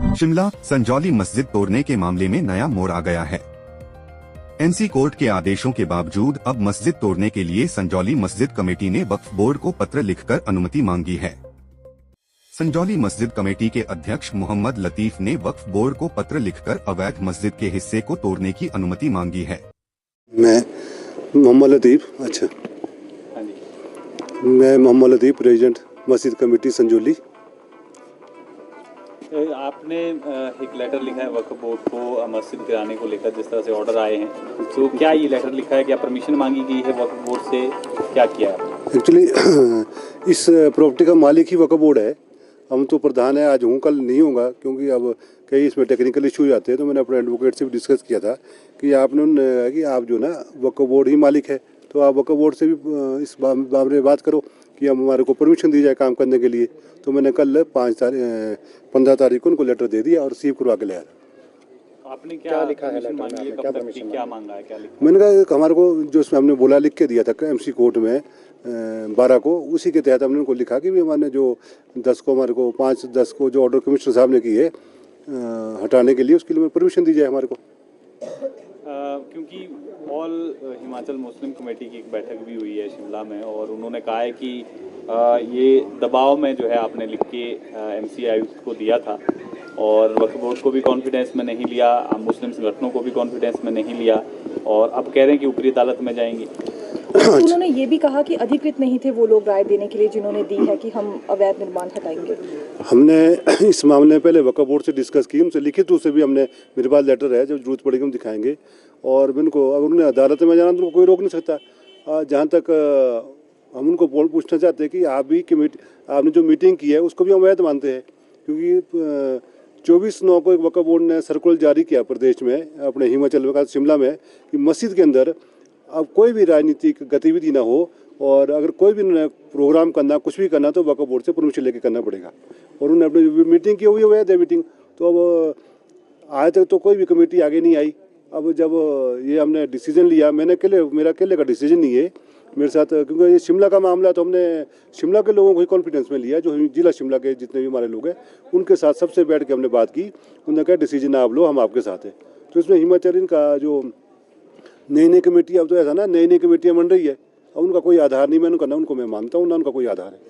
शिमला संजौली मस्जिद तोड़ने के मामले में नया मोड़ आ गया है। एनसी कोर्ट के आदेशों के बावजूद अब मस्जिद तोड़ने के लिए संजौली मस्जिद कमेटी ने वक्फ बोर्ड को पत्र लिखकर अनुमति मांगी है। संजौली मस्जिद कमेटी के अध्यक्ष मोहम्मद लतीफ ने वक्फ बोर्ड को पत्र लिखकर अवैध मस्जिद के हिस्से को तोड़ने की अनुमति मांगी है। मैं मोहम्मद लतीफ प्रेसिडेंट मस्जिद कमेटी संजौली। आपने एक लेटर लिखा है वक्फ बोर्ड को मस्जिद गिराने को लेकर, जिस तरह से ऑर्डर आए हैं, तो क्या ये लेटर लिखा है, क्या परमिशन मांगी गई है वक्फ बोर्ड से, क्या किया है? एक्चुअली इस प्रॉपर्टी का मालिक ही वक्फ बोर्ड है। हम तो प्रधान है, आज हूँ कल नहीं होगा, क्योंकि अब कई इसमें टेक्निकल इशू आते हैं। तो मैंने अपने एडवोकेट से भी डिस्कस किया था कि आपने कि आप जो ना वक्फ बोर्ड ही मालिक है, तो आप वक्फ बोर्ड से भी इस बारे में बात करो कि हमारे को परमिशन दी जाए काम करने के लिए। तो मैंने कल 15 तारीख को उनको लेटर दे दिया और रिसीव करवा के ले आया। आपने क्या लिखा है लेटर में? क्या परमिशन, क्या मांगा है, क्या लिखा? मैंने कहा हमारे को जो इसमें हमने बोला लिख के दिया था एमसी कोर्ट में 12 को, उसी के तहत हमने उनको लिखा कि भी हमारे जो 10 को हमारे को 5-10 को जो ऑर्डर कमिश्नर साहब ने की है हटाने के लिए, उसके लिए परमिशन दी जाए हमारे को। क्योंकि ऑल हिमाचल मुस्लिम कमेटी की एक बैठक भी हुई है शिमला में, और उन्होंने कहा है कि ये दबाव में जो है आपने लिख के एमसी आयुक्त को दिया था, और वक्फ बोर्ड को भी कॉन्फिडेंस में नहीं लिया, मुस्लिम संगठनों को भी कॉन्फिडेंस में नहीं लिया, और अब कह रहे हैं कि ऊपरी अदालत में जाएंगे। उन्होंने ये भी कहा कि अधिकृत नहीं थे वो लोग राय देने के लिए जिन्होंने दी है कि हम अवैध निर्माण हटाएंगे। हमने इस मामले में पहले वक्फ बोर्ड से डिस्कस की, उनसे लिखित रूप से भी हमने, मेरे पास लेटर है, जब जरूरत पड़ेगी हम दिखाएंगे। और उनको अगर उन्हें अदालत में जाना तो कोई रोक नहीं सकता। जहाँ तक हम उनको पूछना चाहते हैं कि आप भी कमेटी, आपने जो मीटिंग की है उसको भी हम अवैध मानते हैं, क्योंकि 24/9 को एक वक्फ बोर्ड ने सर्कुलर जारी किया प्रदेश में, अपने हिमाचल में, शिमला में, कि मस्जिद के अंदर अब कोई भी राजनीतिक गतिविधि ना हो, और अगर कोई भी प्रोग्राम करना, कुछ भी करना, तो वक्फ बोर्ड से परमिशन लेके करना पड़ेगा। और उन्होंने अपनी मीटिंग की हुई है मीटिंग, तो अब आज तक तो कोई भी कमेटी आगे नहीं आई। अब जब ये हमने डिसीजन लिया, मेरा अकेले का डिसीजन नहीं है मेरे साथ, क्योंकि ये शिमला का मामला, तो हमने शिमला के लोगों को ही कॉन्फिडेंस में लिया, जो जिला शिमला के जितने भी हमारे लोग हैं उनके साथ सबसे बैठ के हमने बात की। उन्होंने कहा डिसीजन आप लो, हम आपके साथ हैं। तो इसमें हिमाचल का जो नई कमेटी, अब तो ऐसा ना नई कमेटियाँ बन रही है, अब उनका कोई आधार नहीं, उनको मैं मानता हूँ ना उनका कोई आधार है।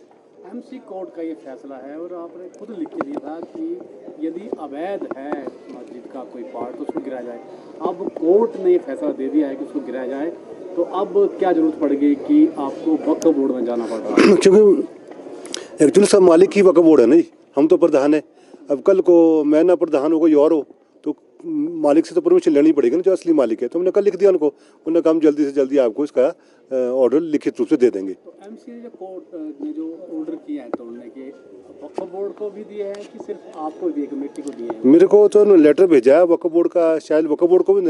एमसी कोर्ट का ये फैसला है, और आपने खुद लिख के दिया था कि यदि अवैध है मस्जिद का कोई पार्ट तो उसको गिराया जाए। अब कोर्ट ने ये फैसला दे दिया है कि उसको गिराया जाए, तो अब क्या जरूरत पड़ेगी कि आपको वक्फ बोर्ड में जाना पड़ रहा है? क्योंकि एक्चुअली सब मालिक ही वक्फ बोर्ड है, नहीं हम तो प्रधान है। अब कल को मैं ना प्रधान हो, कोई और हो, तो मालिक से तो परमिशन लेनी पड़ेगी ना, जो असली मालिक है। तो हमने कल लिख दिया उनको, उन्होंने कहा हम जल्दी से जल्दी आपको इसका ऑर्डर लिखित रूप से दे देंगे। तो एमसी ने कोर्ट ने जो ऑर्डर किया है तोड़ने के, वक्फ बोर्ड को भी दिए हैं कि सिर्फ आपको दिए, कमेटी को दिए हैं? मेरे को तो उन्होंने लेटर भेजा है वक्फ बोर्ड का, शायद वक्फ बोर्ड को भी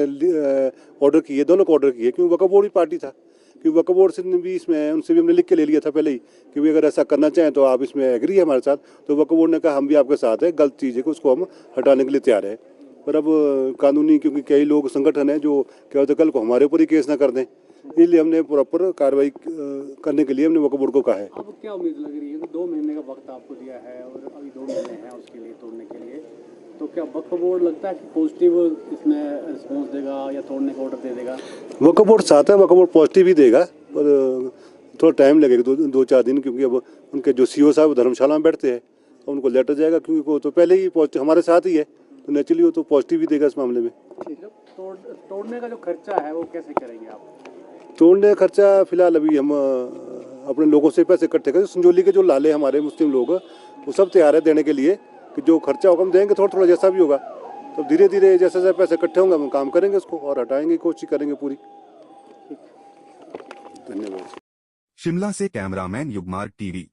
ऑर्डर किए, दोनों को ऑर्डर किए, क्योंकि वक्फ बोर्ड ही पार्टी था। क्योंकि वक्फ बोर्ड से भी इसमें, उनसे भी हमने लिख के ले लिया था पहले ही कि भी अगर ऐसा करना चाहें तो आप इसमें एग्री है हमारे साथ। तो वक्फ बोर्ड ने कहा हम भी आपके साथ है, गलत चीज़ है कि उसको हम हटाने के लिए तैयार है। पर अब कानूनी, क्योंकि कई लोग संगठन हैं जो क्या होता है कल को हमारे ऊपर ही केस ना कर दें, इसलिए हमने प्रॉपर कार्रवाई करने के लिए हमने वक्फ बोर्ड को कहा है। अब क्या उम्मीद लग रही है कि 2 महीने का वक्त आपको दिया है, और अभी 2 महीने हैं उसके लिए तोड़ने के लिए, तो क्या वक्फ बोर्ड लगता है कि पॉजिटिव इसमें रिस्पॉन्स देगा या तोड़ने का ऑर्डर दे देगा? वक्फ बोर्ड साथ है, वक्फ बोर्ड पॉजिटिव ही देगा, पर थोड़ा टाइम लगेगा, 2-4 दिन, क्योंकि अब उनके जो सीओ साहब धर्मशाला में बैठते हैं, उनको लेटर जाएगा, क्योंकि वो तो पहले ही पॉजिटिव हमारे साथ ही है, तो नेचुरली वो तो पॉजिटिव ही देगा इस मामले में। तोड़ने का जो खर्चा है वो कैसे करेंगे आप? तोड़ने का खर्चा फिलहाल अभी हम अपने लोगों से पैसे इकट्ठे करें, संजौली के जो लाले हमारे मुस्लिम लोग वो सब तैयार है देने के लिए, कि जो खर्चा होगा हम देंगे, थोड़ा जैसा भी होगा। तो धीरे धीरे जैसे जैसे पैसे इकट्ठे होंगे हम काम करेंगे उसको, और हटाएंगे, कोशिश करेंगे पूरी। धन्यवाद। शिमला से कैमरामैन युगमार्ग टीवी।